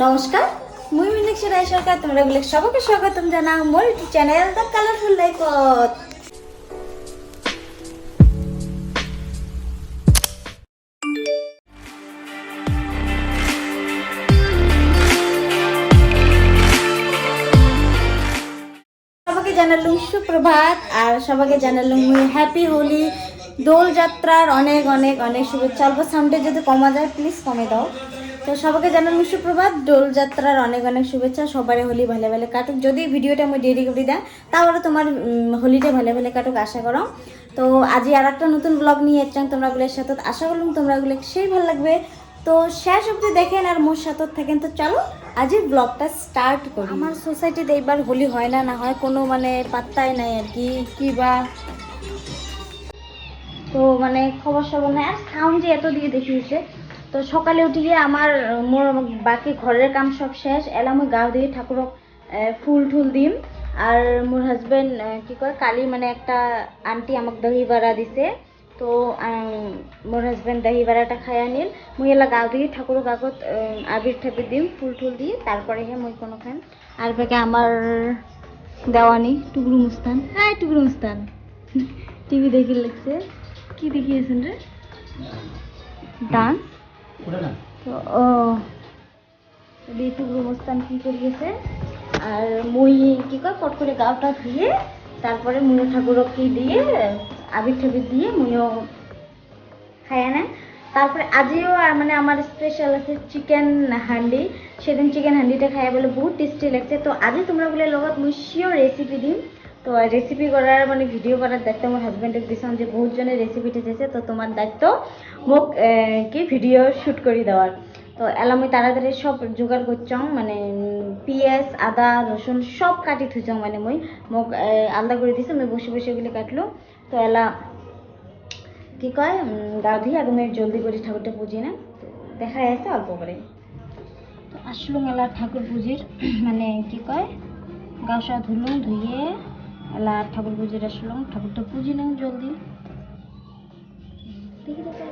নমস্কার, মুই মীনাক্ষী রায় সরকার। তোমরা গুলো সবাইকে স্বাগতম জানা মোর ইউটিউব চ্যানেল দ্য কালারফুল লাইফত। সবাইকে জানালুম সুপ্রভাত আর সবাইকে জানালুম হ্যাপি হোলি, দোল যাত্রার অনেক অনেক অনেক শুভেচ্ছা। অল্প সাউন্ডে যদি কমা যায় প্লিজ কমে দাও। তো সবাইকে জানালুম সুপ্রভাত, দোল যাত্রার অনেক অনেক শুভেচ্ছা। সবারই হোলি ভালো ভালো কাটুক। যদি ভিডিওটা আমি দেরি করে দেয় তাহলে তোমার হোলিটা ভালো ভালো কাটুক আশা করো। তো আজি আর একটা নতুন ব্লগ নিয়ে এসেছি তোমরাগুলোর সাথে। আশা করলাম তোমরাগুলো সেই ভালো লাগবে। তো শেষ অবধি দেখেন আর মোর সাথে থাকেন। তো চলো আজই ব্লগটা স্টার্ট করি। আমার সোসাইটিতে এইবার হোলি হয় না না হয় কোনো মানে পাত্তাই নাই আর কি বা। তো মানে খবর সবর নাই আর সাউন্ড যে এত দিয়ে দেখিয়েছে। তো সকালে উঠে গিয়ে আমার মোর বাকি ঘরের কাম সব শেষ এলাম ওই গাঁও দিয়ে ঠাকুরক ফুল টুল দিম। আর মোর হাজবেন্ড কি কয় কালি মানে একটা আন্টি আমাকে দহি বাড়া দিছে। তো মোর হাজবেন্ড দহি বাড়াটা খাই আনিল। মুই এলা গাঁও দিয়ে ঠাকুরক আগত আবির ঠাবির দিম ফুল টুল দিয়ে তারপরে হে মুই কোনো খান। আর বেগে আমার দেওয়ানি টুকরু মুস্তান, হ্যাঁ টুকরু মুস্তান টিভি দেখি লাগছে। কি দেখিয়েছেন রে? ডান্স। তো ও টুকরু মুস্তান কি করিয়েছে। আর মুই কি কয় কট করে গাওটা ধুয়ে তারপরে মুনো ঠাকুরকে দিয়ে আবির ঠাবির দিয়ে মুইও খাইয়া নেয়। তারপরে আজও মানে আমার স্পেশাল আছে চিকেন হান্ডি। সেদিন চিকেন হান্ডিটা খাইয়া বলে বহুত টেস্টি লাগছে। তো আজই তোমরা বলে লগত মুই শিওর রেসিপি দিম। তো রেসিপি করার মানে ভিডিও করার দায়িত্ব আমার হাজব্যান্ডের দিয়েছিলাম যে বহুত জনের রেসিপিটা চেয়েছে। তো তোমার দায়িত্ব মোক কি ভিডিও শ্যুট করে দেওয়ার। তো এলা মুই তাড়াতাড়ি সব জোগাড় করছং মানে পিঁয়াজ আদা রসুন সব কাটি থুইছং মানে মুই মোক আলাদা করে দিছে। মুই বসে বসে এগুলি কাটলো। তো এলা কি কয় গাও ধুই আগে আমি জলদি করে ঠাকুরটা পুজি না দেখা যাচ্ছে অল্প করে। তো আসলো মেলা ঠাকুর পুজির মানে কি কয় গাছা ধুলুম ধুয়ে এলা ঠাকুর পুজির আসলাম ঠাকুরটা পুজি নাম জলদি দেখি দেখা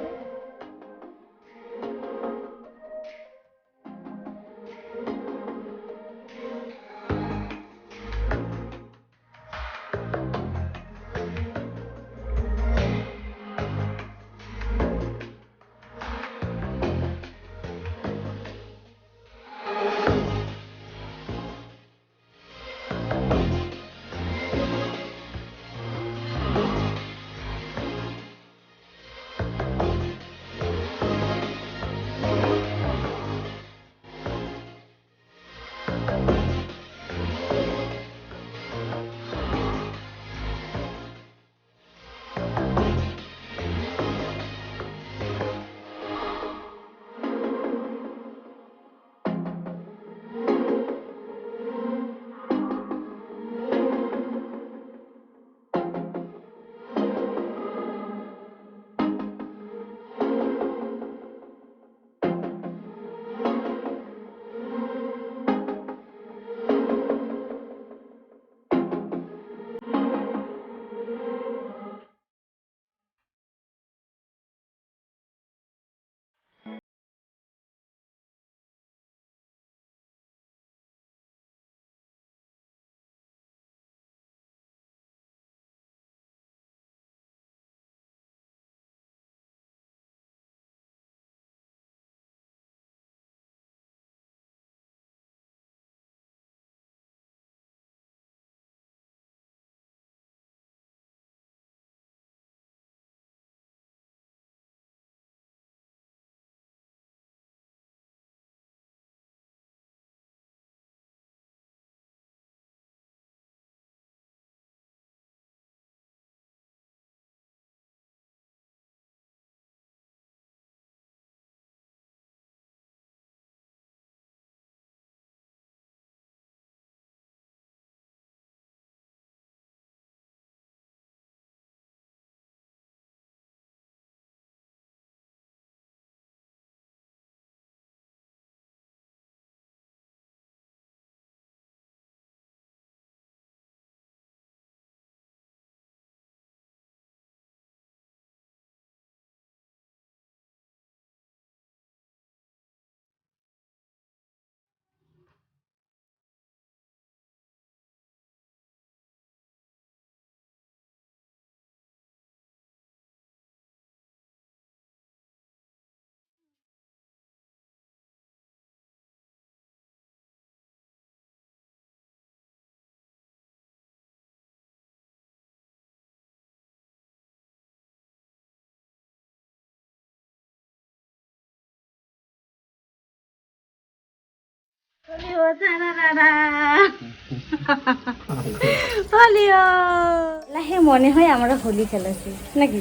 লাহে মনে হয় আমরা হোলি খেলেছি নাকি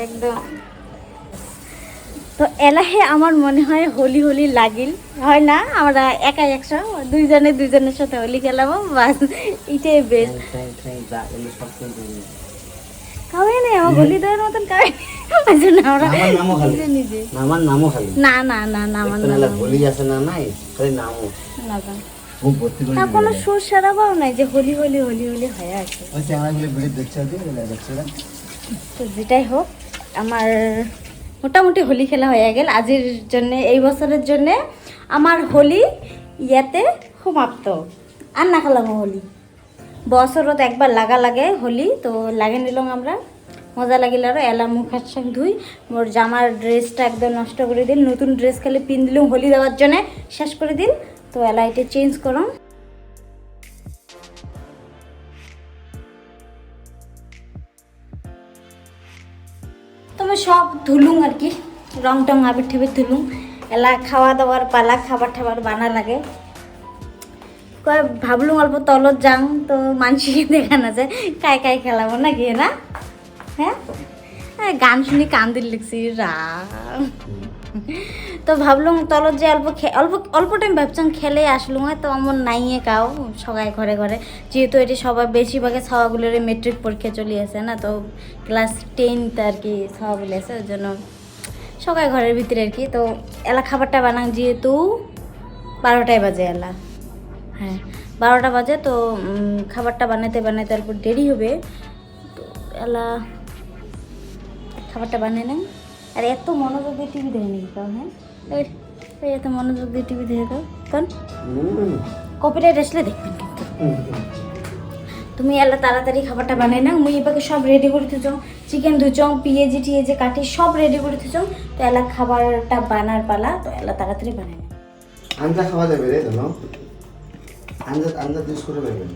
একদম। তো এলাহে আমার মনে হয় হোলি হোলি লাগিল হয় না, আমরা একাই একশো দুইজনের সাথে হোলি খেলাবো বাস, এটাই বেস্ট। খাওয়াই নাই আমার হোলি দেওয়ার মতন খাওয়াই নিজে আমার নামও খালি না না না না আমার নাম হোলি আছে না নাই খালি নামও না কোনো সুর সারাবাও নাই যে হোলি হোলি হোলি হোলি হয়ে আছে। তো যেটাই হোক আমার মোটামুটি হোলি খেলা হয়ে গেল আজির জন্য, এই বছরের জন্য আমার হোলি ইয়াতে সমাপ্ত। আর না খেলাম হোলি বছরত একবার লাগা লাগে হোলি, তো লাগে নিলাম আমরা, মজা লাগিল। আর এলা মুখ হাত সঙ্গে ধুই, মোর জামার ড্রেসটা একদম নষ্ট করে দিল, নতুন ড্রেস খালি পিন দিলাম হোলি দেওয়ার জন্যে শেষ করে দিল। তো এলা এটা চেঞ্জ করো। তবে সব ধুলুম আর কি, রং টং আবির ঠেবির ধুলুম। এলা খাওয়া দাওয়ার পালা, খাবার টাবার বানা লাগে। কয় ভাবলুম অল্প তলত যাং, তো মানুষকে দেখা না যায় কায় কায় খেলাবো না গিয়ে না। হ্যাঁ গান শুনি কান্দির লিখছি রাম। তো ভাবলুম তলত যে অল্প টাইম ভাবছাম খেলে আসলুম, তো আমার নাইয়ে কাও সবাই ঘরে ঘরে, যেহেতু এটি সবাই বেশিরভাগে ছাওয়াগুলোর মেট্রিক পরীক্ষা চলে আসে না, তো ক্লাস 10 আর কি ছাওয়াগুলো আছে, ওই জন্য সবাই ঘরের ভিতরে আর কি। তো এলা খাবারটা বানাং যেহেতু 12টায় বাজে এলা, হ্যাঁ 12টা বাজে। তো খাবারটা বানাতে বানাতে তারপর দেরি হবে, তো এলা খাবারটা বানিয়ে নেন। আর এত মনোযোগ দিয়ে টিভি দেখে নিবি তাও, হ্যাঁ এত মনোযোগ দিয়ে টিভি দেখে দাও, কারণ কপিরাইট আসলে দেখবেন কিন্তু। তুমি এলা তাড়াতাড়ি খাবারটা বানাই না, মুই এবারে সব রেডি করে থুচং, চিকেন ধুচং, পিঁয়াজি টিয়েজি কাটি সব রেডি করে থুচং। তো এলা খাবারটা বানার পালা, তো এলা তাড়াতাড়ি বানাই না। আঞ্জা খাওয়া যাবে রে জানো, আঞ্জা দিস করে পাবেন।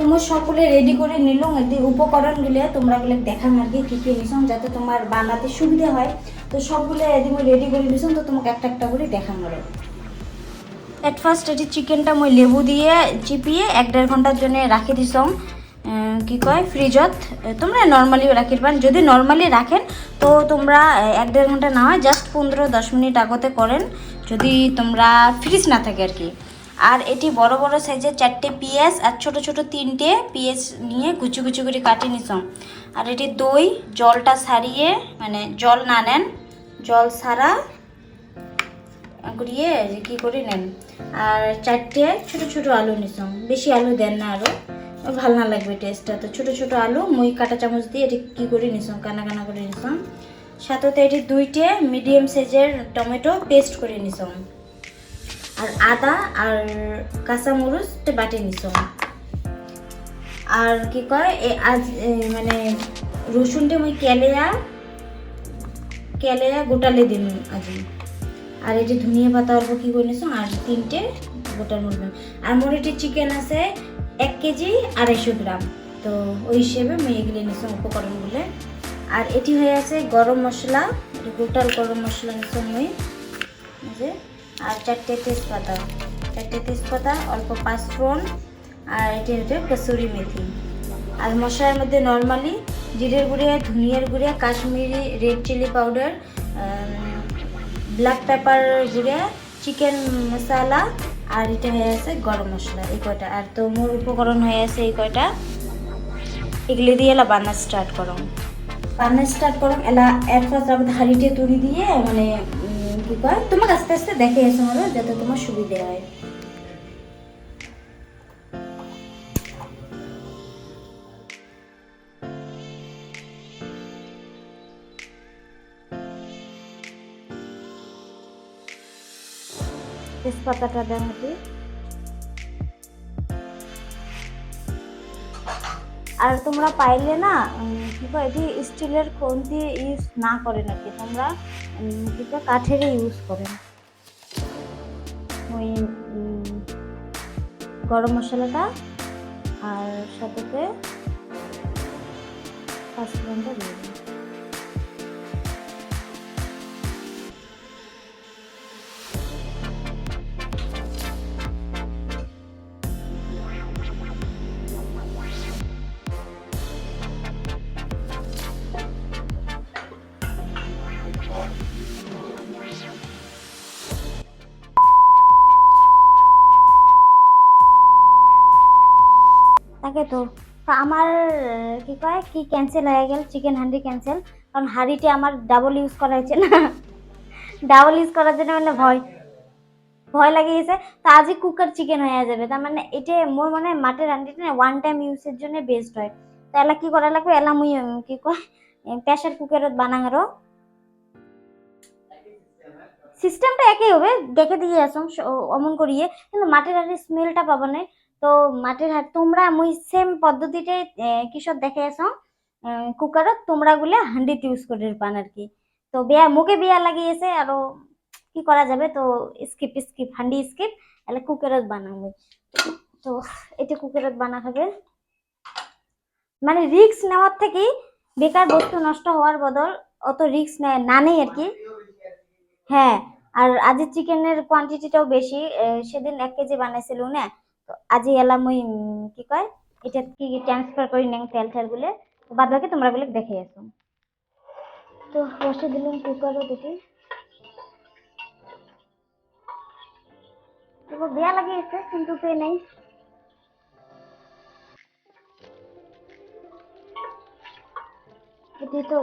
তোমার সকলে রেডি করে নিলাম, এতে উপকরণগুলো তোমরা গুলো দেখান আর কি কী কী নিছাম, যাতে তোমার বানাতে সুবিধা হয়। তো সবগুলো এদিন রেডি করে নিছাম, তো তোমাকে একটা একটা করে দেখান করে। এট ফার্স্ট এটি চিকেনটা মই লেবু দিয়ে চিপিয়ে 1-1.5 ঘন্টার জন্য রাখি দিছাম কি কয় ফ্রিজত। তোমরা নর্মালিও রাখির পান, যদি নর্মালি রাখেন তো তোমরা 1-1.5 ঘন্টা না হয় জাস্ট 15-10 মিনিট আগতে করেন, যদি তোমরা ফ্রিজ না থাকে আর কি। আর এটি বড় বড় সাইজের 4টে পেঁয়াজ আর ছোট ছোট 3টে পেঁয়াজ নিয়ে কুচি কুচি করে কাটি নিছাম। আর এটি দই জলটা ছাড়িয়ে, মানে জল না নেন, জল ছাড়া করিয়ে কি করে নেন। আর 4টে ছোট ছোট আলু নিছাম, বেশি আলু দেন না, আরও ভালো না লাগবে টেস্টটা। তো ছোট ছোট আলু মই কাটা চামচ দিয়ে এটি কি করে নিছাম, কানা কানা করে নিছাম। সাথে এটি 2টে মিডিয়াম সাইজের টমেটো পেস্ট করে নিছাম। আর আদা আর কাঁচামরিচ বাটি নিছাম। আর কি কয় আজ মানে রসুনটা মই কেলেয়া গোটালে দিন আজি। আর এই যে ধনিয়া পাতা অল্প কি করে নিছাম, আর 3টে গোটা মুরগি। আর মোর এটি চিকেন আছে 1 কেজি 250 গ্রাম, তো ওই হিসেবে মই এগুলো নিছাম উপকরণগুলো। আর এটি হয়ে আছে গরম মশলা, গোটাল গরম মশলা নিছাম মই, যে আর 4টে তেজপাতা, অল্প 5 ফোড়ন, আর এটি হচ্ছে কসুরি মেথি। আর মশলার মধ্যে নর্মালি জিরের গুঁড়া, ধনিয়ার গুঁড়া, Kashmiri red chilli powder, black pepper গুঁড়া, চিকেন মশলা, আর এটা হয়ে আছে গরম মশলা, এই কয়টা। আর তো মোর উপকরণ হয়ে আছে এই কয়টা, এগুলো দিয়ে এলা বান্না স্টার্ট করো। এলা এর ফার্স্ট আমাদের হাঁড়িতে তুলি দিয়ে মানে কি কয় তোমাকে আস্তে আস্তে দেখে এসো আমার, যাতে তোমার সুবিধা হয়। তেজপাতাটা দেন আর তোমরা পাইলে না কি কয় এটি স্টিলের খুন্তি ইউজ না করে নাকি তোমরা কি কয় কাঠের ইউজ করেন। ওই গরম মশলাটা আর সাথে পাঁচফোড়নটা দিয়ে দিন। তাকে তো তা আমার কি কয় কি ক্যান্সেল হয়ে গেল, চিকেন হান্ডি ক্যান্সেল, কারণ হাঁড়িটি আমার ডাবল ইউজ করা হয়েছে না, ডাবল ইউজ করার জন্য মানে ভয় ভয় লাগিয়েছে। তা আজই কুকার চিকেন হয়ে যাবে, তার মানে এটা মোর মনে হয় মাটির হাঁড়িটা না ওয়ান টাইম ইউজের জন্য বেস্ট হয়। তো এলা কি করা লাগবে, এলা মুই কি কয় প্রেসার কুকারত বানাঙারও সিস্টেমটা একই হবে, দেখে দিয়ে আসুন অমন করিয়ে, কিন্তু মাটির হাঁড়ির স্মেলটা পাবো না। তো মাটির হাঁড়ি তোমরা মুই সেম পদ্ধতিতে কিসব দেখে আসো কুকারত, তোমরা গুলে হান্ডিত ইউজ করে পান আর কি। তো বিয়া মুখে বিয়া লাগিয়েছে আরো কি করা যাবে, তো স্কিপ স্কিপ হান্ডি স্কিপ, এলে কুকারত বানাবো। তো এটা কুকারত বানা হবে, মানে রিস্ক নেওয়ার থেকে বেকার বস্তু নষ্ট হওয়ার বদল অত রিস্ক নেয় না নেই আর কি। হ্যাঁ, আর আজ চিকেনের কোয়ান্টিটিটাও বেশি, সেদিন 1 কেজি বানাইছিল না। তো আজি এলাম ওই কি কয় এটা কি ট্রান্সফার করি নেন তেল ঠেল গুলে, বাদ বাকি তোমরা গুলো দেখে আসো। তো বসে দিলাম কুকারও দেখি, এবার বেয়া লাগিয়েছে কিন্তু পে নেই। এটি তো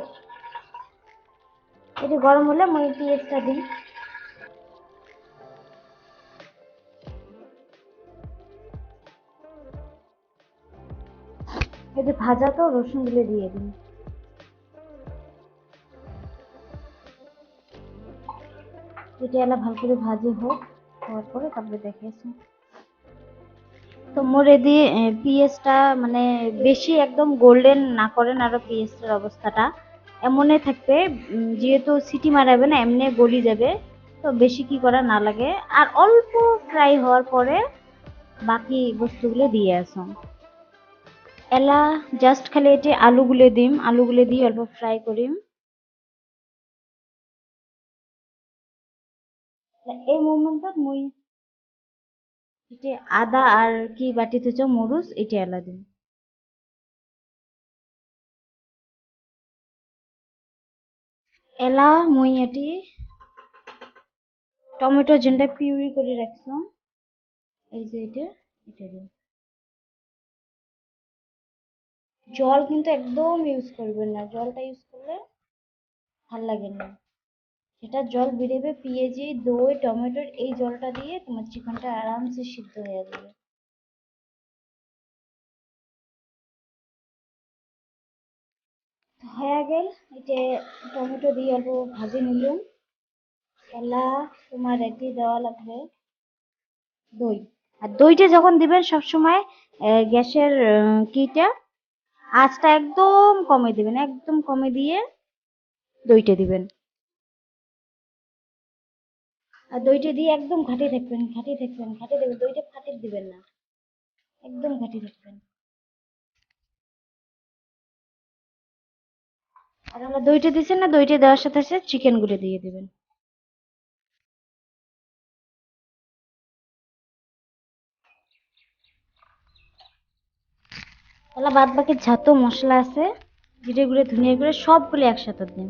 এটি গরম হলে মই পেঁয়াজটা দিই। এটি ভাজা তো রসুন গুলো দিয়ে দিই। এটা এলা ভালো করে ভাজি হোক, হওয়ার পরে তারপরে দেখে আসো। তো মোরে দিয়ে পেঁয়াজটা মানে বেশি একদম গোল্ডেন না করেন, আরো পেঁয়াজটার অবস্থাটা এমনই থাকবে যেহেতু সিটি মারাবে না এমনি গলি যাবে, তো বেশি কি করা না লাগে। আর অল্প ফ্রাই হওয়ার পরে বাকি বস্তুগুলো দিয়ে আসো। এলা জাস্ট খালি এটি আলুগুলো দিয়ে অল্প ফ্রাই করিম। এই মোমেন্টত মুই এটি আদা আর কি বাটি থেছ মরুচ এটি এলা দিম। এলা মুই এটি টমেটো যেটা পিউরি করে রাখলাম, এই যে এটা দিন। জল কিন্তু একদম ইউজ করবেন না, জলটা ইউজ করলে ভাল লাগে না। সেটা জল বেরোবে পেঁয়াজি দই টমেটোর এই জলটা দিয়ে তোমার চিকেনটা আরামসে সিদ্ধ হয়ে যাবে। হয়ে গেল, এই যে টমেটো দিয়ে অল্প ভাজি নিলাম। এলা তোমার এটি দেওয়া লাগবে দই। আর দইটা যখন দিবেন সবসময় গ্যাসের কিটা আঁচটা একদম কমে দিবেন, একদম কমে দিয়ে দইটা দিবেন। আর দইটা দিয়ে একদম ঘাটি দেবেন, দইটা ফাটিয়ে দিবেন না, একদম ঘাটি থাকবেন। আর আমরা দইটা দিচ্ছেন না, দইটা দেওয়ার সাথে সাথে চিকেন গুলো দিয়ে দিবেন। তাহলে বাদ বাকি যত মশলা আছে জিরে গুঁড়ো ধনিয়া গুঁড়ো সবগুলো একসাথে দিন।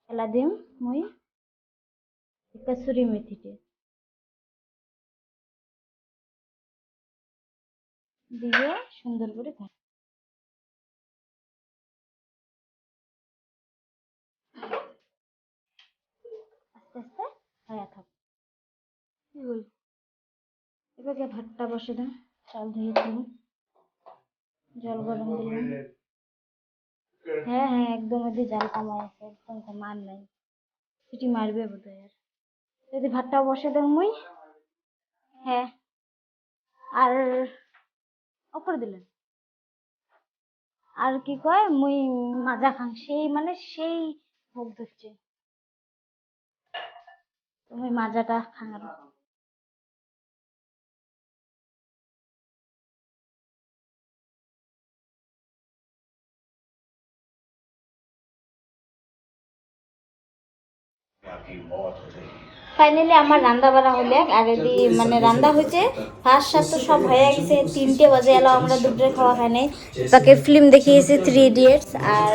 এলা দিম মুই কসুরি মেথিতে দিয়ে সুন্দর করে ঘাটি আস্তে আস্তে হয়ে থাক। এবার যে ভাতটা বসে দেন, চাল ধুয়ে দিলাম, জল গরম দিলাম, হ্যাঁ হ্যাঁ একদম, এতে জাল কমাই আছে একদম, মার নাই, সিটি মারবে বোধহয়। আর যদি ভাতটাও বসে দেন মুই। হ্যাঁ, আর অপর দিলেন, আর কি কয় মুই মাজা খাং, সেই মানে সেই ভোগ ধরছে, তুমি মাজাটা খাং আর। ফাইনালি আমার রান্না বাড়া হলে আর এদি মানে রান্না হয়েছে, ফার্স্ট সাথে সব হয়ে গেছে, 3টে বাজে এলো, আমরা দুপুরে খাওয়া খাই নাই, তাকে ফিল্ম দেখিয়েছে 3 ইডিয়টস, আর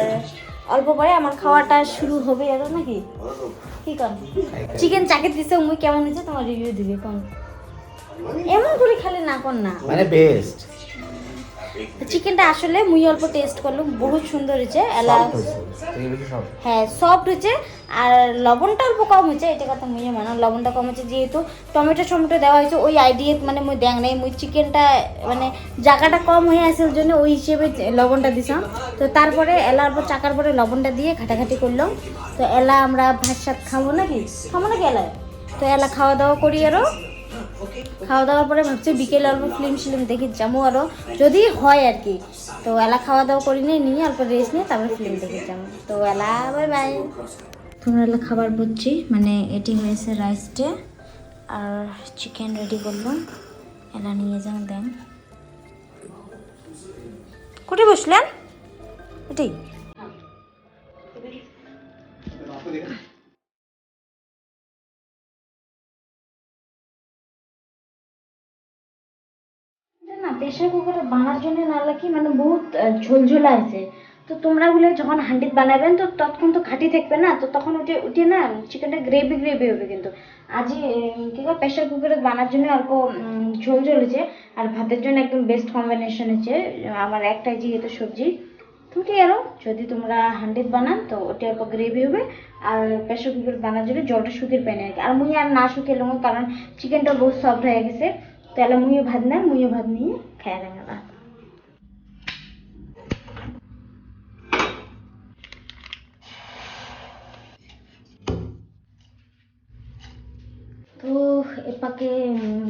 অল্প পরে আমার খাওয়াটা শুরু হবে আর নাকি কি কর। চিকেন চাকে দিছে, মুই কেমন হয়েছে তোমার রিভিউ দিবে কোন, এমন করে খালি না কর না, মানে বেস্ট চিকেনটা আসলে মুই অল্প টেস্ট করলাম, বহুত সুন্দর হয়েছে এলা, সব হ্যাঁ সফট হয়েছে, আর লবণটা অল্প কম হয়েছে, এটা কথা মুই মানো, লবণটা কম হয়েছে যেহেতু টমেটো টমেটো দেওয়া হয়েছে, ওই আইডিয়া মানে মুই দেখ নাই, মুই চিকেনটা মানে জায়গাটা কম হয়ে আছে ওই জন্য ওই হিসেবে লবণটা দিছিলাম। তো তারপরে এলা অল্প চাকার পরে লবণটা দিয়ে ঘাটাঘাটি করলাম। তো এলা আমরা ভাত সাত খাবো নাকি এলা, তো এলা খাওয়া দাওয়া করি, আরও খাওয়া দাওয়ার পরে ভাবছি বিকেলে অল্প ফিল্ম দেখি যাবো আরও যদি হয় আর কি। তো এলা খাওয়া দাওয়া করি নিয়ে অল্প রেস্ট নিয়ে তারপরে ফিল্ম দেখে যাবো। তো এলা বাই বাই। তোমরা এলা খাবার বুঝছি, মানে এটি হয়েছে রাইসটে আর চিকেন রেডি করলাম, এলা নিয়ে যাও দেন। কোথায় বসলেন এটি? না প্রেশার কুকারে বানার জন্য নাহলে কি মানে বহুত ঝোলঝোলা আছে। তো তোমরা গুলো যখন হান্ডিত বানাবেন তো তখন তো ঘাটি থাকবে না, তো তখন উঠে উঠে না চিকেনটা গ্রেভি গ্রেভি হবে। কিন্তু আজই কি কয় প্রেশার কুকারে বানার জন্য অল্প ঝোল ঝোল হয়েছে, আর ভাতের জন্য একদম বেস্ট কম্বিনেশন হয়েছে আমার একটাই যেহেতু সবজি। তুমি আরও যদি তোমরা হান্ডিত বানান তো ওটা অল্প গ্রেভি হবে, আর প্রেশার কুকার বানার জন্য জলটা শুকিয়ে পাই না আর মুই আর না শুকিয়ে এলাম কারণ চিকেনটা বহুত সফট হয়ে গেছে। তাহলে মুইও ভাত নিয়ে খাই না। তো এপাকে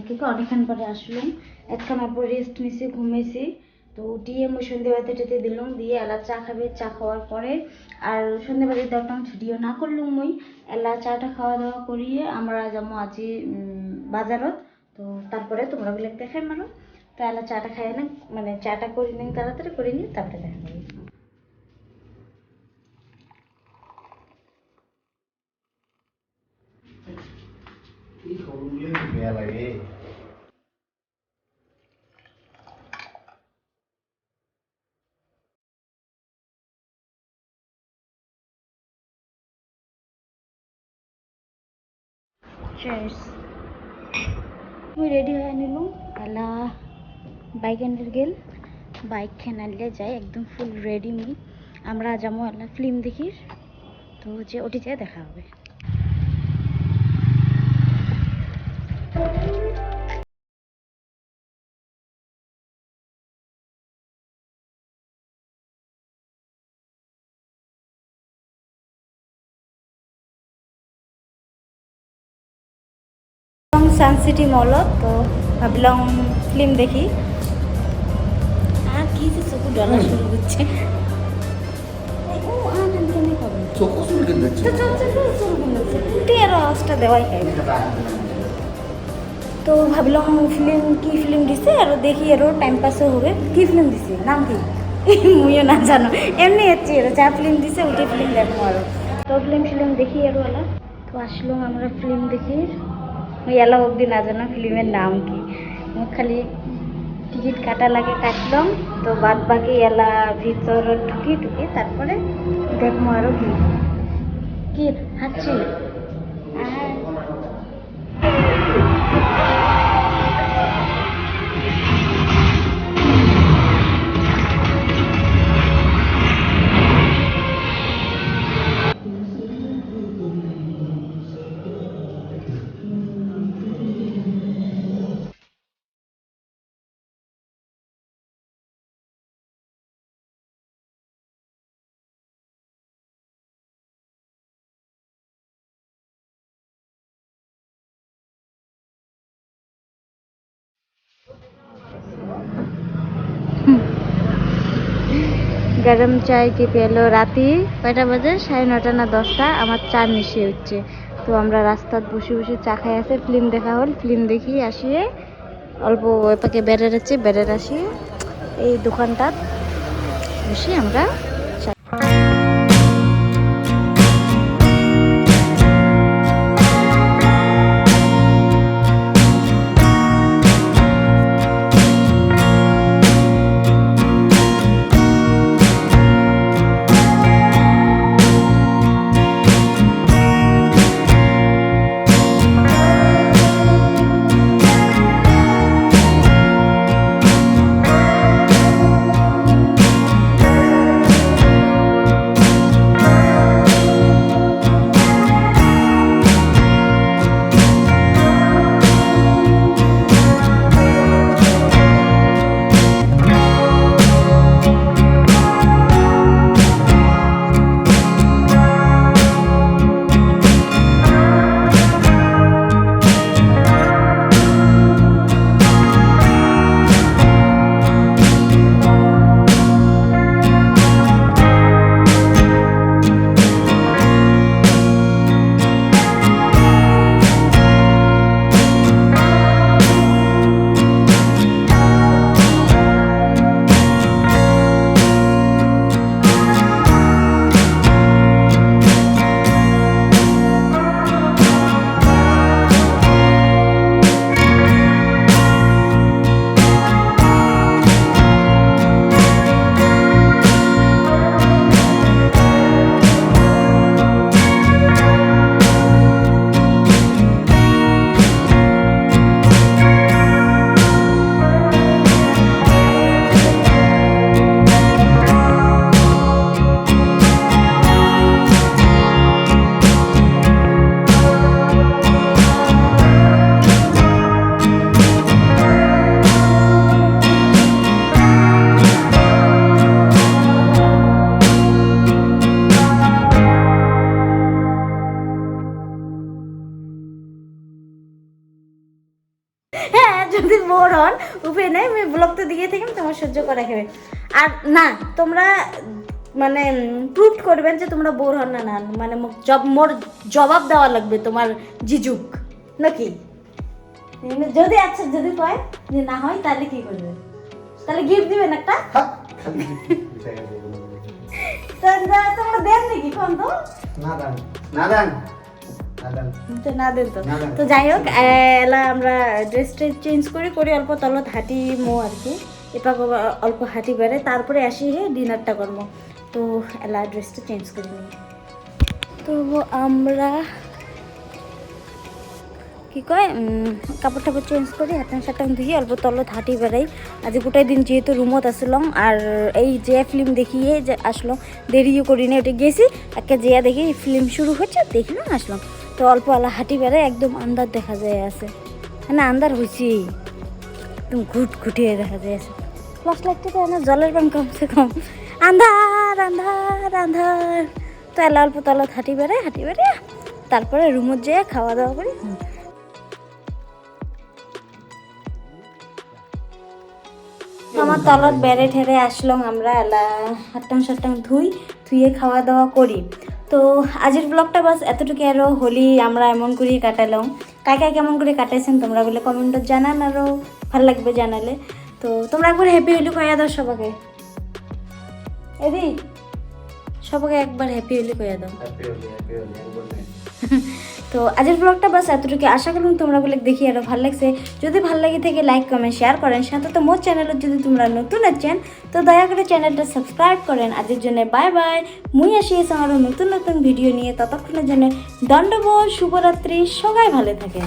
কি কয় অনেকক্ষণ পরে আসলাম, একখান অল্প রেস্ট নিছি, ঘুমেছি। তো উঠিয়ে মুই সন্ধ্যেবাতি টেতে দিলাম, দিয়ে এলা চা খাবে, চা খাওয়ার পরে আর সন্ধ্যেবাতি দেওয়াটা ছুটিও না করলাম মুই, এলা চাটা খাওয়া দাওয়া করিয়ে আমরা যাবো আজি বাজারত। তো তারপরে তোমরা বলে দেখাই মারো, তো এলা চাটা খাই না, মানে চাটা করি নি তাড়াতাড়ি করে নিই তারপরে দেখা যাবে। কি করলে বেয়া লাগে। Cheers. মুই রেডি হয়ে নিলাম, এলা বাইক আনলে গেল, বাইক খেয়ে আনলে যাই একদম ফুল রেডি মুই, আমরা যাবো এলা ফিল্ম দেখি। তো যে ওটি যেয়ে দেখা হবে। সানসিটি মলত, তো ভাবলাম ফিল্ম দেখি। আর কি যে চোখ ডলা শুরু করছে, চোখ চুলকে দিচ্ছে আরো আওয়াজটা দেওয়াই খাই। তো ভাবলাম কি ফিল্ম দিছে আরো দেখি, আরো টাইম পাসও হবে। কি ফিল্ম দিছে নাম কি মুইও না জানো, এমনি হচ্ছে যা ফিল্ম দিছে ওইটা ফিল্ম দেখবো আরো। তো ফিল্ম দেখি আরো এলা। তো আসলাম আমরা ফিল্ম দেখি, ওই এলা অবধি না জানো ফিল্মের নাম কি, খালি টিকিট কাটা লাগে কাটলাম। তো বাদ বাকি এলা ভিতর ঢুকি তারপরে দেখবো আরো কি কি হাঁটছি। গরম চাই কি পেলো রাতি কয়টা বাজে 9:30 না 10টা আমার চা মিশে হচ্ছে। তো আমরা রাস্তাত বসে বসে চা খাই আছে, ফিল্ম দেখা হল, ফিল্ম দেখি আসিয়ে অল্প ওই পাকে বেড়ের আসিয়ে এই দোকানটাত বসে আমরা হ্যাঁ যদি বোর হন উপায় নেই, আমি ব্লগটা দিয়ে থাকি তোমার সহ্য করা খাবে। আর না তোমরা মানে প্রুভ করবেন যে তোমরা বোর হন না, না মানে মোর জবাব দেওয়া লাগবে তোমার জিজুক নাকি? যদি আচ্ছা যদি কয় যে না হয় তাহলে কি করবে? তাহলে গিফট দিবেন একটা? তোমরা দেন নাকি কোন তো? না দেন না দেন তো। তো যাই হোক এলা আমরা ড্রেসটা চেঞ্জ করি অল্প তলত হাঁটি মো আর কি, এপাক অল্প হাঁটি বেড়ে তারপরে আসি ডিনারটা করবো। তো এলা ড্রেসটা চেঞ্জ করে নিই। তো আমরা কি কয় কাপড় টাপড় চেঞ্জ করি, হাতান সাতান ধুয়ে অল্প তলত হাঁটি বেড়াই। আজ গোটাই দিন যেহেতু রুমত আসলাম আর এই যে ফিল্ম দেখিয়ে যে আসলাম, দেরিও করি না, ওটা গেছি একটা যেয়া দেখি ফিল্ম শুরু হচ্ছে দেখলাম আসলাম। তো অল্প আলা হাঁটি বেড়াই, একদম আন্দার দেখা যায় আছে, মানে আন্দার হয়েছি একদম ঘুটিয়ে দেখা যায় আছে। প্লাস লাইটটা তো না জলের পান কমসে কম আন্ধার আন্ধার আন্ধার। তো এলা অল্প তলত হাঁটি বেড়াই তারপরে রুমত যেয়ে খাওয়া দাওয়া করি। আমার তলত বেড়ে ঠেড়ে আসলাম আমরা এলা হাট্টাং সাট্টাং ধুয়ে খাওয়া দাওয়া করি। তো আজকের ব্লগটা বাস এতটুকু। আরও হোলি আমরা এমন করেই কাটালাম, কাকে কেমন করে কাটাইছেন তোমরা বলে কমেন্টে জানান, আরও ভালো লাগবে জানালে। তো তোমরা একবার হ্যাপি হোলি কয়া দাও সবাইকে, এদি সবাইকে একবার হ্যাপি হোলি কয়া দাও। তো আজকের ব্লগটা বাস এতটুকু। আশা করলাম তোমরা বলে দেখি আরও ভালো লাগছে। যদি ভালো লাগে থেকে লাইক কমেন্ট শেয়ার করেন, সাথে তো মোর চ্যানেলত যদি তোমরা নতুন আছেন তো দয়া করে চ্যানেলটা সাবস্ক্রাইব করেন। আজকের জন্য বাই বাই, মুই আসিয়েছি আরও নতুন ভিডিও নিয়ে। ততক্ষণের জন্য দণ্ডবোধ, শুভরাত্রি, সবাই ভালো থাকেন।